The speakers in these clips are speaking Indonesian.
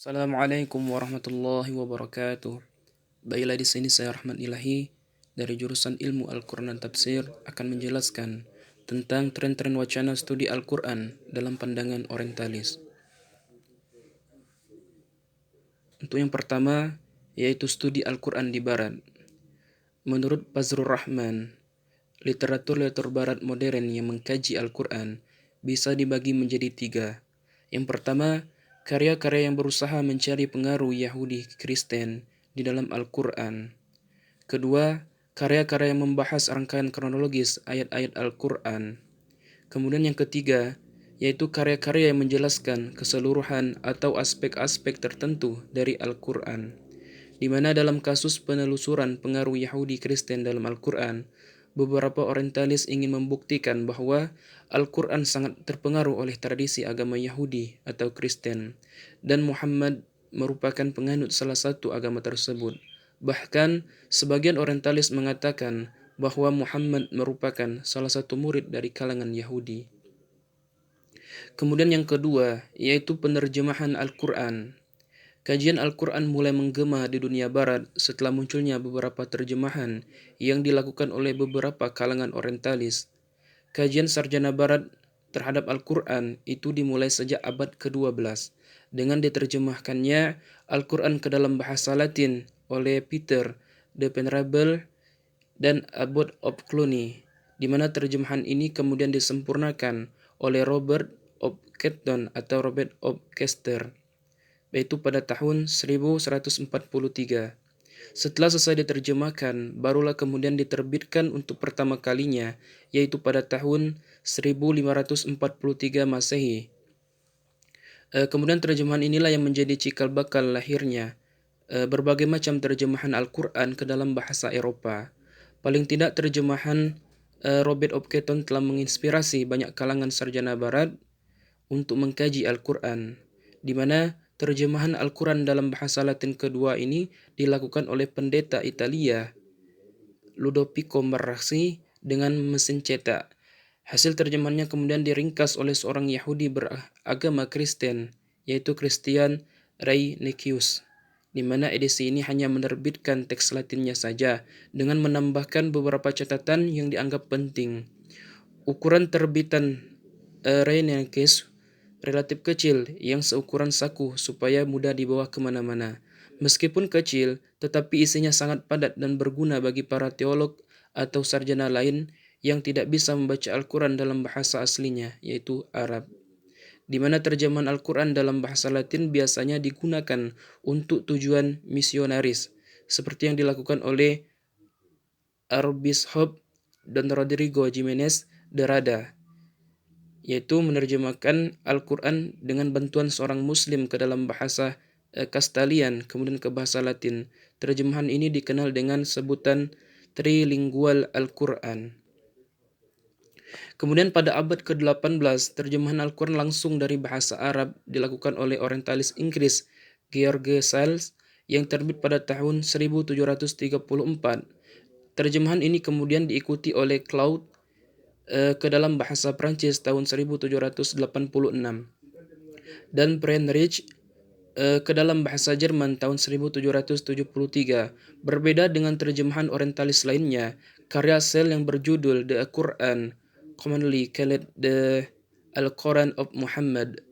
Assalamualaikum warahmatullahi wabarakatuh. Baiklah, di sini saya Rahmat Ilahi dari jurusan Ilmu Al-Quran dan Tafsir akan menjelaskan tentang tren-tren wacana studi Al-Quran dalam pandangan orientalis. Untuk yang pertama, yaitu studi Al-Quran di Barat. Menurut Fazlur Rahman, literatur Barat modern yang mengkaji Al-Quran bisa dibagi menjadi tiga. Yang pertama, karya-karya yang berusaha mencari pengaruh Yahudi Kristen di dalam Al-Quran. Kedua, karya-karya yang membahas rangkaian kronologis ayat-ayat Al-Quran. Kemudian yang ketiga, yaitu karya-karya yang menjelaskan keseluruhan atau aspek-aspek tertentu dari Al-Quran, di mana dalam kasus penelusuran pengaruh Yahudi Kristen dalam Al-Quran, beberapa orientalis ingin membuktikan bahwa Al-Quran sangat terpengaruh oleh tradisi agama Yahudi atau Kristen, dan Muhammad merupakan penganut salah satu agama tersebut. Bahkan, sebagian orientalis mengatakan bahwa Muhammad merupakan salah satu murid dari kalangan Yahudi. Kemudian yang kedua, yaitu penerjemahan Al-Quran. Kajian Al-Quran mulai menggema di dunia barat setelah munculnya beberapa terjemahan yang dilakukan oleh beberapa kalangan orientalis. Kajian sarjana barat terhadap Al-Quran itu dimulai sejak abad ke-12 dengan diterjemahkannya Al-Quran ke dalam bahasa Latin oleh Peter de Venerable dan Abbot of Cluny, di mana terjemahan ini kemudian disempurnakan oleh Robert of Ketton atau Robert of Kester, yaitu pada tahun 1143. Setelah selesai diterjemahkan, barulah kemudian diterbitkan untuk pertama kalinya, yaitu pada tahun 1543 Masehi. Kemudian terjemahan inilah yang menjadi cikal bakal lahirnya berbagai macam terjemahan Al-Quran ke dalam bahasa Eropa. Paling tidak terjemahan Robert of Ketton telah menginspirasi banyak kalangan sarjana barat untuk mengkaji Al-Quran, di mana terjemahan Al-Quran dalam bahasa Latin kedua ini dilakukan oleh pendeta Italia Ludovico Marrasi dengan mesin cetak. Hasil terjemahannya kemudian diringkas oleh seorang Yahudi beragama Kristen, yaitu Christian Reineccius, di mana edisi ini hanya menerbitkan teks Latinnya saja dengan menambahkan beberapa catatan yang dianggap penting. Ukuran terbitan Reineccius relatif kecil yang seukuran saku supaya mudah dibawa kemana-mana. Meskipun kecil, tetapi isinya sangat padat dan berguna bagi para teolog atau sarjana lain yang tidak bisa membaca Al-Quran dalam bahasa aslinya, yaitu Arab, di mana terjemahan Al-Quran dalam bahasa Latin biasanya digunakan untuk tujuan misionaris, seperti yang dilakukan oleh Archbishop Don Rodrigo Jimenez de Rada, yaitu menerjemahkan Al-Quran dengan bantuan seorang Muslim ke dalam bahasa Kastalian, kemudian ke bahasa Latin. Terjemahan ini dikenal dengan sebutan trilingual Al-Quran. Kemudian pada abad ke-18, terjemahan Al-Quran langsung dari bahasa Arab dilakukan oleh orientalis Inggris George Sales yang terbit pada tahun 1734. Terjemahan ini kemudian diikuti oleh Claude ke dalam bahasa Prancis tahun 1786 dan Friedrich ke dalam bahasa Jerman tahun 1773. Berbeda dengan terjemahan orientalis lainnya, karya Sel yang berjudul The Quran, commonly called The Al-Quran of Muhammad,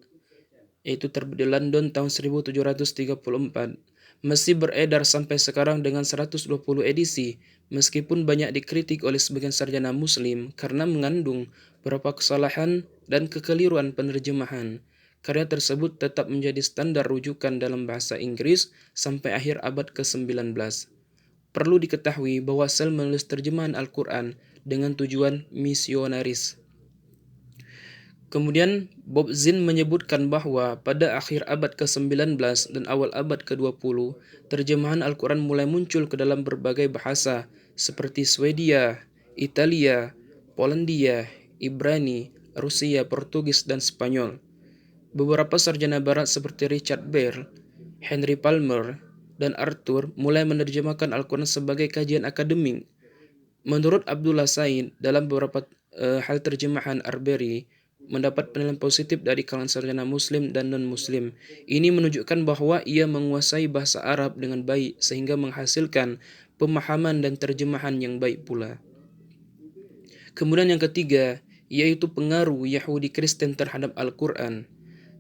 yaitu terbit di London tahun 1734, masih beredar sampai sekarang dengan 120 edisi, meskipun banyak dikritik oleh sebagian sarjana Muslim karena mengandung beberapa kesalahan dan kekeliruan penerjemahan. Karya tersebut tetap menjadi standar rujukan dalam bahasa Inggris sampai akhir abad ke-19. Perlu diketahui bahwa Sel menulis terjemahan Al-Quran dengan tujuan misionaris. Kemudian Bob Zinn menyebutkan bahwa pada akhir abad ke-19 dan awal abad ke-20, terjemahan Al-Quran mulai muncul ke dalam berbagai bahasa seperti Swedia, Italia, Polandia, Ibrani, Rusia, Portugis, dan Spanyol. Beberapa sarjana barat seperti Richard Baer, Henry Palmer, dan Arthur mulai menerjemahkan Al-Quran sebagai kajian akademik. Menurut Abdullah Said, dalam beberapa hal terjemahan Arbery mendapat penilaian positif dari kalangan sarjana muslim dan non-muslim. Ini menunjukkan bahwa ia menguasai bahasa Arab dengan baik sehingga menghasilkan pemahaman dan terjemahan yang baik pula. Kemudian yang ketiga, yaitu pengaruh Yahudi Kristen terhadap Al-Quran.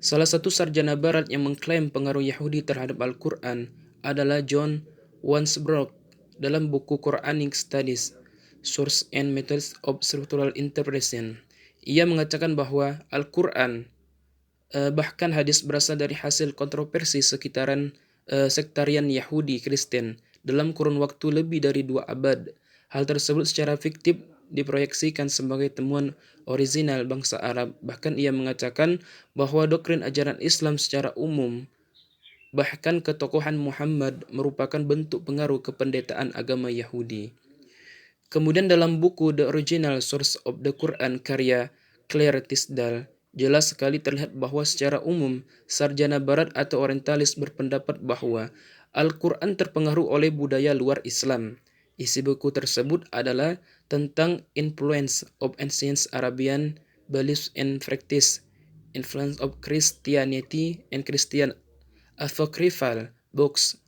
Salah satu sarjana barat yang mengklaim pengaruh Yahudi terhadap Al-Quran adalah John Wansbrough dalam buku Quranic Studies, Source and Methods of Scriptural Interpretation. Ia mengatakan bahwa Al-Quran bahkan hadis berasal dari hasil kontroversi sektarian Yahudi Kristen dalam kurun waktu lebih dari 2 abad. Hal tersebut secara fiktif diproyeksikan sebagai temuan orisinal bangsa Arab. Bahkan ia mengatakan bahwa doktrin ajaran Islam secara umum, bahkan ketokohan Muhammad, merupakan bentuk pengaruh kependetaan agama Yahudi. Kemudian dalam buku The Original Source of the Quran karya Claire Tisdale, jelas sekali terlihat bahwa secara umum sarjana barat atau orientalis berpendapat bahwa Al-Quran terpengaruh oleh budaya luar Islam. Isi buku tersebut adalah tentang influence of ancient Arabian beliefs and practice, influence of Christianity and Christian apocryphal books,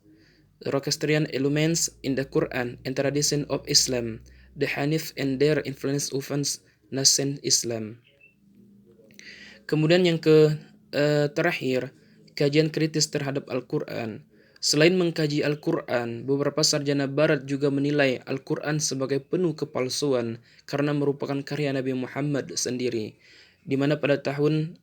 Zoroastrian elements in the Quran and tradition of Islam, the Hanif and their influence over nascent Islam. Kemudian yang terakhir, kajian kritis terhadap Al-Quran. Selain mengkaji Al-Quran, beberapa sarjana barat juga menilai Al-Quran sebagai penuh kepalsuan karena merupakan karya Nabi Muhammad sendiri. Di mana pada tahun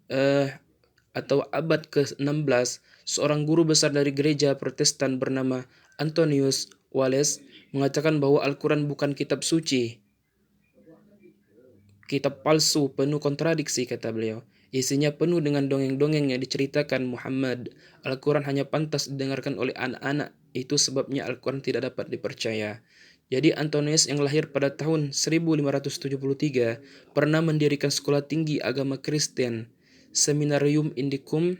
atau abad ke-16, seorang guru besar dari gereja Protestan bernama Antonius Wales mengatakan bahwa Al-Quran bukan kitab suci, kitab palsu penuh kontradiksi, kata beliau. Isinya penuh dengan dongeng-dongeng yang diceritakan Muhammad. Al-Quran hanya pantas didengarkan oleh anak-anak. Itu sebabnya Al-Quran tidak dapat dipercaya. Jadi Antonius yang lahir pada tahun 1573 pernah mendirikan sekolah tinggi agama Kristen, Seminarium Indicum.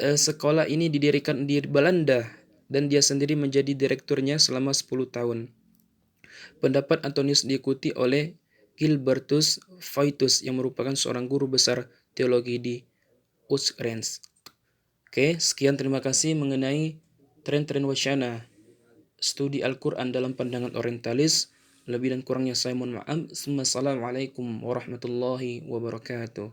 Sekolah ini didirikan di Belanda dan dia sendiri menjadi direkturnya selama 10 tahun. Pendapat Antonius diikuti oleh Gilbertus Faetus yang merupakan seorang guru besar teologi di Utrecht. Oke, sekian, terima kasih mengenai tren-tren wacana studi Al-Quran dalam pandangan orientalis. Lebih dan kurangnya saya mohon maaf. Assalamualaikum warahmatullahi wabarakatuh.